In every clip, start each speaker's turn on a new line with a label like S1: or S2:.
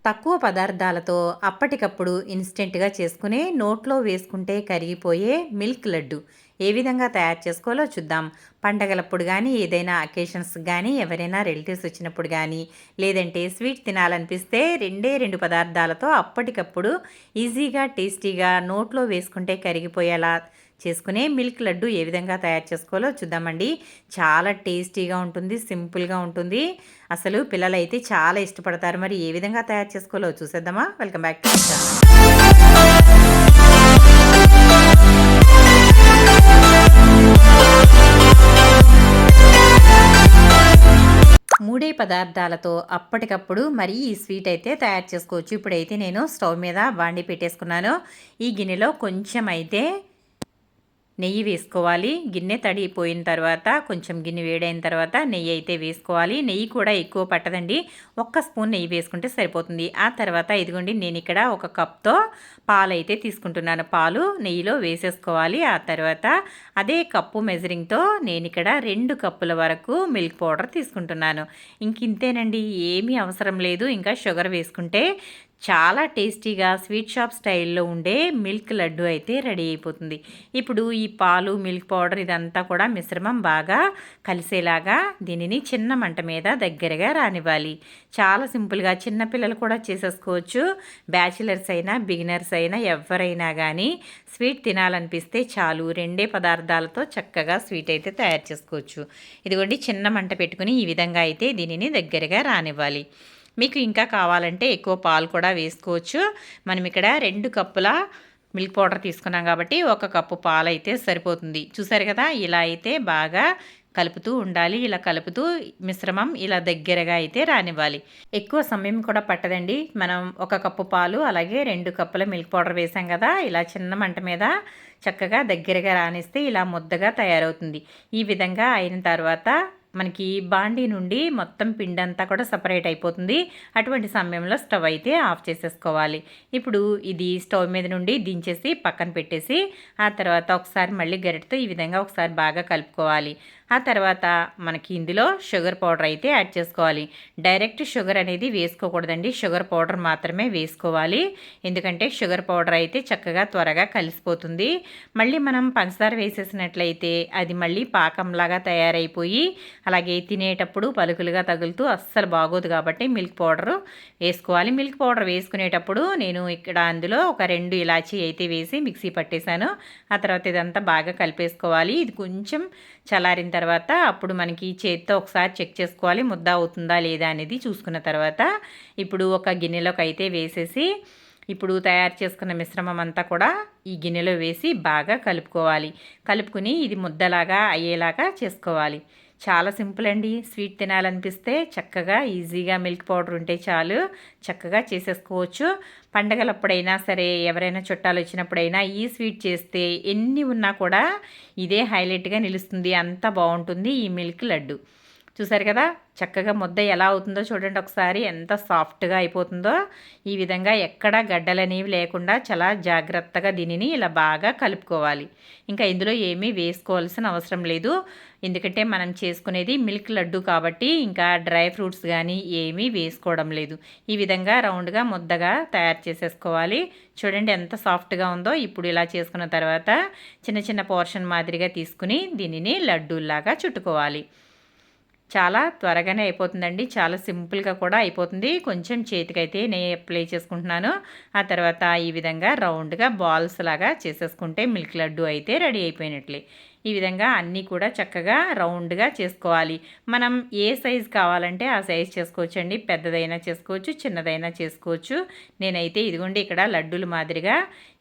S1: తక్కువ పదార్థాలతో అప్పటికప్పుడు ఇన్స్టెంట్‌గా చేసుకునే, నోట్లో వేసుకుంటే కరిగిపోయే మిల్క్ లడ్డు ఏ విధంగా తయారు చేసుకోవాలో చూద్దాం. పండగలప్పుడు గానీ, ఏదైనా అకేషన్స్‌కి గానీ, ఎవరైనా రిలేటివ్స్ వచ్చినప్పుడు గానీ, లేదంటే స్వీట్ తినాలనిపిస్తే 2 పదార్థాలతో అప్పటికప్పుడు ఈజీగా, టేస్టీగా నోట్లో వేసుకుంటే కరిగిపోయేలా చేసుకునే మిల్క్ లడ్డు ఏ విధంగా తయారు చేసుకోవాలో చూద్దామండి. చాలా టేస్టీగా ఉంటుంది, సింపుల్‌గా ఉంటుంది. అసలు పిల్లలైతే చాలా ఇష్టపడతారు. మరి ఏ విధంగా తయారు చేసుకోవాలో చూసేద్దామా? Welcome back to my channel. మూడే పదార్థాలతో అప్పటికప్పుడు మరి ఈ స్వీట్ అయితే తయారు చేసుకోవచ్చు. ఇప్పుడైతే నేను స్టవ్ మీద బాండీ పెట్టేసుకున్నాను. ఈ గిన్నెలో కొంచెం అయితే నెయ్యి వేసుకోవాలి. గిన్నె తడిపోయిన తర్వాత కొంచెం గిన్నె వేడైన తర్వాత నెయ్యి అయితే వేసుకోవాలి. నెయ్యి కూడా ఎక్కువ పట్టదండి. ఒక్క స్పూన్ నెయ్యి వేసుకుంటే సరిపోతుంది. ఆ తర్వాత ఇదిగోండి, నేను ఇక్కడ ఒక కప్తో పాలు అయితే తీసుకుంటున్నాను. పాలు నెయ్యిలో వేసేసుకోవాలి. ఆ తర్వాత అదే కప్పు మెజరింగ్తో నేను ఇక్కడ 2 కప్పుల వరకు మిల్క్ పౌడర్ తీసుకుంటున్నాను. ఇంతేనండి, ఏమీ అవసరం లేదు. ఇంకా షుగర్ వేసుకుంటే చాలా టేస్టీగా స్వీట్ షాప్ స్టైల్లో ఉండే మిల్క్ లడ్డు అయితే రెడీ అయిపోతుంది. ఇప్పుడు ఈ పాలు, మిల్క్ పౌడర్ ఇదంతా కూడా మిశ్రమం బాగా కలిసేలాగా దీనిని చిన్న మంట మీద దగ్గరగా రానివ్వాలి. చాలా సింపుల్గా చిన్నపిల్లలు కూడా చేసేసుకోవచ్చు. బ్యాచిలర్స్ అయినా, బిగినర్స్ అయినా, ఎవరైనా కానీ స్వీట్ తినాలనిపిస్తే చాలు, 2 పదార్థాలతో చక్కగా స్వీట్ అయితే తయారు చేసుకోవచ్చు. ఇదిగోండి, చిన్న మంట పెట్టుకుని ఈ విధంగా అయితే దీనిని దగ్గరగా రానివ్వాలి. మీకు ఇంకా కావాలంటే ఎక్కువ పాలు కూడా వేసుకోవచ్చు. మనం ఇక్కడ 2 కప్పుల మిల్క్ పౌడర్ తీసుకున్నాం కాబట్టి 1 కప్పు పాలు అయితే సరిపోతుంది. చూసారు కదా, ఇలా అయితే బాగా కలుపుతూ ఉండాలి. ఇలా కలుపుతూ మిశ్రమం ఇలా దగ్గరగా అయితే రానివ్వాలి. ఎక్కువ సమయం కూడా పట్టదండి. మనం 1 కప్పు పాలు అలాగే 2 కప్పుల మిల్క్ పౌడర్ వేసాం కదా, ఇలా చిన్న మంట మీద చక్కగా దగ్గరగా రానిస్తే ఇలా ముద్దగా తయారవుతుంది. ఈ విధంగా అయిన తర్వాత మనకి బాండీ నుండి మొత్తం పిండంతా కూడా సపరేట్ అయిపోతుంది. అటువంటి సమయంలో స్టవ్ అయితే ఆఫ్ చేసేసుకోవాలి. ఇప్పుడు ఇది స్టవ్ మీద నుండి దించేసి పక్కన పెట్టేసి ఆ తర్వాత ఒకసారి మళ్ళీ గరిటెతో ఈ విధంగా ఒకసారి బాగా కలుపుకోవాలి. ఆ తర్వాత మనకి ఇందులో షుగర్ పౌడర్ అయితే యాడ్ చేసుకోవాలి. డైరెక్ట్ షుగర్ అనేది వేసుకోకూడదండి, షుగర్ పౌడర్ మాత్రమే వేసుకోవాలి. ఎందుకంటే షుగర్ పౌడర్ అయితే చక్కగా త్వరగా కలిసిపోతుంది. మళ్ళీ మనం పంచదార వేసేసినట్లయితే అది మళ్ళీ పాకంలాగా తయారైపోయి అలాగే తినేటప్పుడు పలుకులుగా తగులుతూ అస్సలు బాగోదు. కాబట్టి మిల్క్ పౌడర్ వేసుకోవాలి. మిల్క్ పౌడర్ వేసుకునేటప్పుడు నేను ఇక్కడ అందులో ఒక 2 ఇలాచీ అయితే వేసి మిక్సీ పట్టేశాను. ఆ తర్వాత ఇదంతా బాగా కలిపేసుకోవాలి. ఇది కొంచెం చల్లారిన తర్వాత అప్పుడు మనకి చేత్తో ఒకసారి చెక్ చేసుకోవాలి, ముద్ద అవుతుందా లేదా అనేది చూసుకున్న తర్వాత ఇప్పుడు ఒక గిన్నెలోకి అయితే వేసేసి ఇప్పుడు తయారు చేసుకున్న మిశ్రమం అంతా కూడా ఈ గిన్నెలో వేసి బాగా కలుపుకోవాలి. కలుపుకుని ఇది ముద్దలాగా అయ్యేలాగా చేసుకోవాలి. చాలా సింపుల్ అండి. స్వీట్ తినాలనిపిస్తే చక్కగా ఈజీగా మిల్క్ పౌడర్ ఉంటే చాలు, చక్కగా చేసేసుకోవచ్చు. పండగలప్పుడైనా సరే, ఎవరైనా చుట్టాలు వచ్చినప్పుడైనా ఈ స్వీట్ చేస్తే ఎన్ని ఉన్నా కూడా ఇదే హైలైట్గా నిలుస్తుంది. అంత బాగుంటుంది ఈ మిల్క్ లడ్డు. చూసారు కదా, చక్కగా ముద్ద ఎలా అవుతుందో చూడండి ఒకసారి, ఎంత సాఫ్ట్గా అయిపోతుందో. ఈ విధంగా ఎక్కడా గడ్డలనేవి లేకుండా చాలా జాగ్రత్తగా దీనిని ఇలా బాగా కలుపుకోవాలి. ఇంకా ఇందులో ఏమీ వేసుకోవాల్సిన అవసరం లేదు. ఎందుకంటే మనం చేసుకునేది మిల్క్ లడ్డు కాబట్టి ఇంకా డ్రై ఫ్రూట్స్ కానీ ఏమీ వేసుకోవడం లేదు. ఈ విధంగా రౌండ్గా ముద్దగా తయారు చేసేసుకోవాలి. చూడండి ఎంత సాఫ్ట్గా ఉందో. ఇప్పుడు ఇలా చేసుకున్న తర్వాత చిన్న చిన్న పోర్షన్ మాదిరిగా తీసుకుని దీనిని లడ్డూలాగా చుట్టుకోవాలి. చాలా త్వరగానే అయిపోతుందండి. చాలా సింపుల్గా కూడా అయిపోతుంది. కొంచెం చేతికైతే నేను అప్లై చేసుకుంటున్నాను. ఆ తర్వాత ఈ విధంగా రౌండ్గా బాల్స్ లాగా చేసేసుకుంటే మిల్క్ లడ్డు అయితే రెడీ అయిపోయినట్లే. ఈ విధంగా అన్నీ కూడా చక్కగా రౌండ్గా చేసుకోవాలి. మనం ఏ సైజు కావాలంటే ఆ సైజు చేసుకోవచ్చండి. పెద్దదైనా చేసుకోవచ్చు, చిన్నదైనా చేసుకోవచ్చు. నేనైతే ఇదిగోండి ఇక్కడ లడ్డూల మాదిరిగా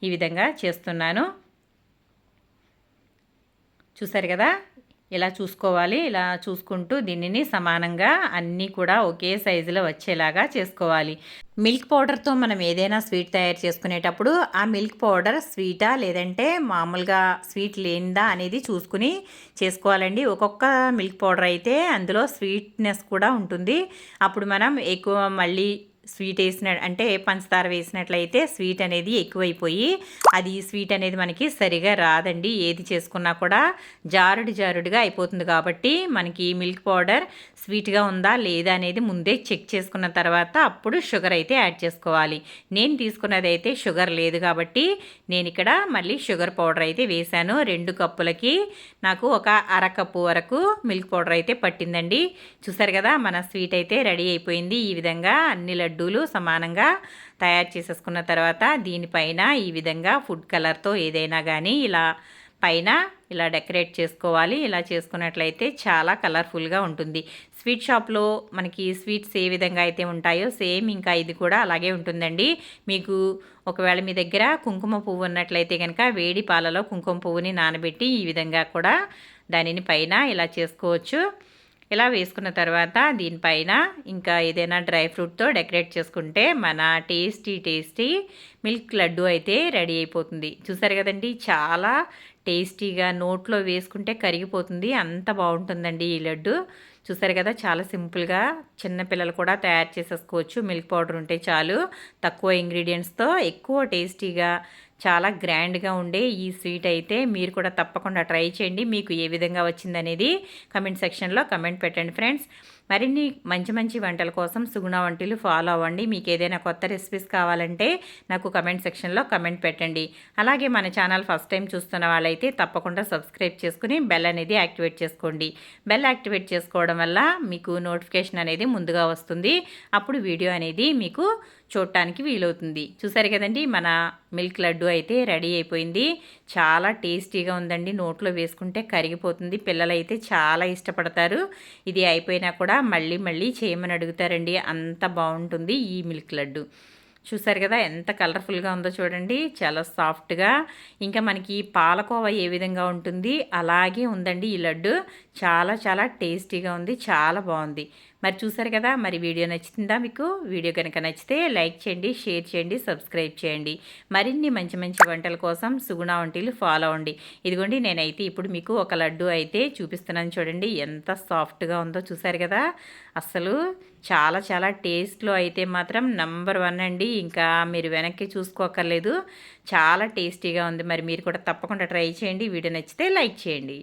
S1: ఈ విధంగా చేస్తున్నాను. చూసారు కదా, ఇలా చూసుకోవాలి. ఇలా చూసుకుంటూ దీనిని సమానంగా అన్నీ కూడా ఒకే సైజులో వచ్చేలాగా చేసుకోవాలి. మిల్క్ పౌడర్తో మనం ఏదైనా స్వీట్ తయారు చేసుకునేటప్పుడు ఆ మిల్క్ పౌడర్ స్వీటా లేదంటే మామూలుగా స్వీట్ లేనిదా అనేది చూసుకుని చేసుకోవాలండి. ఒక్కొక్క మిల్క్ పౌడర్ అయితే అందులో స్వీట్నెస్ కూడా ఉంటుంది. అప్పుడు మనం ఎక్కువ మళ్ళీ స్వీట్ అంటే పంచదార వేసినట్లయితే స్వీట్ అనేది ఎక్కువైపోయి అది స్వీట్ అనేది మనకి సరిగా రాదండి. ఏది చేసుకున్నా కూడా జారుడుగా అయిపోతుంది. కాబట్టి మనకి మిల్క్ పౌడర్ స్వీట్గా ఉందా లేదా అనేది ముందే చెక్ చేసుకున్న తర్వాత అప్పుడు షుగర్ అయితే యాడ్ చేసుకోవాలి. నేను తీసుకున్నది అయితే షుగర్ లేదు కాబట్టి నేను ఇక్కడ మళ్ళీ షుగర్ పౌడర్ అయితే వేశాను. 2 కప్పులకి నాకు ఒక అరకప్పు వరకు మిల్క్ పౌడర్ అయితే పట్టిందండి. చూసారు కదా, మన స్వీట్ అయితే రెడీ అయిపోయింది. ఈ విధంగా అన్ని లడ్డూలు సమానంగా తయారు చేసేసుకున్న తర్వాత దీనిపైన ఈ విధంగా ఫుడ్ కలర్తో ఏదైనా కానీ పైన ఇలా డెకరేట్ చేసుకోవాలి. ఇలా చేసుకున్నట్లయితే చాలా కలర్ఫుల్గా ఉంటుంది. స్వీట్ షాప్లో మనకి స్వీట్స్ ఏ విధంగా అయితే ఉంటాయో సేమ్ ఇంకా ఇది కూడా అలాగే ఉంటుందండి. మీకు ఒకవేళ మీ దగ్గర కుంకుమ పువ్వు ఉన్నట్లయితే కనుక వేడి పాలలో కుంకుమ పువ్వుని నానబెట్టి ఈ విధంగా కూడా దానిని పైన ఇలా చేసుకోవచ్చు. ఇలా వేసుకున్న తర్వాత దీనిపైన ఇంకా ఏదైనా డ్రై ఫ్రూట్తో డెకరేట్ చేసుకుంటే మన టేస్టీ మిల్క్ లడ్డు అయితే రెడీ అయిపోతుంది. చూసారు కదండి, చాలా టేస్టీగా నోట్లో వేసుకుంటే కరిగిపోతుంది, అంత బాగుంటుందండి ఈ లడ్డు. చూసారు కదా, చాలా సింపుల్గా చిన్నపిల్లలు కూడా తయారు చేసేసుకోవచ్చు. మిల్క్ పౌడర్ ఉంటే చాలు, తక్కువ ఇంగ్రీడియంట్స్తో ఎక్కువ టేస్టీగా చాలా గ్రాండ్గా ఉండే ఈ స్వీట్ అయితే మీరు కూడా తప్పకుండా ట్రై చేయండి. మీకు ఏ విధంగా వచ్చిందనేది కమెంట్ సెక్షన్లో కమెంట్ పెట్టండి ఫ్రెండ్స్. మరిన్ని మంచి మంచి వంటల కోసం సుగుణ వంటలు ఫాలో అవ్వండి. మీకు ఏదైనా కొత్త రెసిపీస్ కావాలంటే నాకు కమెంట్ సెక్షన్లో కమెంట్ పెట్టండి. అలాగే మన ఛానల్ ఫస్ట్ టైం చూస్తున్న వాళ్ళైతే తప్పకుండా సబ్స్క్రైబ్ చేసుకుని బెల్ అనేది యాక్టివేట్ చేసుకోండి. బెల్ యాక్టివేట్ చేసుకోవడం వల్ల మీకు నోటిఫికేషన్ అనేది ముందుగా వస్తుంది. అప్పుడు వీడియో అనేది మీకు చూడటానికి వీలవుతుంది. చూసారు కదండి, మన మిల్క్ లడ్డు అయితే రెడీ అయిపోయింది. చాలా టేస్టీగా ఉందండి, నోట్లో వేసుకుంటే కరిగిపోతుంది. పిల్లలు అయితే చాలా ఇష్టపడతారు. ఇది అయిపోయినా కూడా మళ్ళీ మళ్ళీ చేయమని అడుగుతారండి, అంత బాగుంటుంది ఈ మిల్క్ లడ్డు. చూసారు కదా ఎంత కలర్ఫుల్గా ఉందో చూడండి, చాలా సాఫ్ట్గా. ఇంకా మనకి పాలకోవా ఏ విధంగా ఉంటుంది అలాగే ఉందండి ఈ లడ్డు. చాలా చాలా టేస్టీగా ఉంది, చాలా బాగుంది. మరి చూసారు కదా, మరి వీడియో నచ్చిందా మీకు? వీడియో కనుక నచ్చితే లైక్ చేయండి, షేర్ చేయండి, సబ్స్క్రైబ్ చేయండి. మరిన్ని మంచి మంచి వంటల కోసం సుగుణ వంటలు ఫాలో అవ్వండి. ఇదిగోండి, నేనైతే ఇప్పుడు మీకు ఒక లడ్డు అయితే చూపిస్తున్నాను చూడండి, ఎంత సాఫ్ట్గా ఉందో. చూసారు కదా, అసలు చాలా చాలా టేస్ట్లో అయితే మాత్రం నంబర్ 1 అండి. ఇంకా మీరు వెనక్కి చూసుకోక్కర్లేదు, చాలా టేస్టీగా ఉంది. మరి మీరు కూడా తప్పకుండా ట్రై చేయండి. వీడియో నచ్చితే లైక్ చేయండి.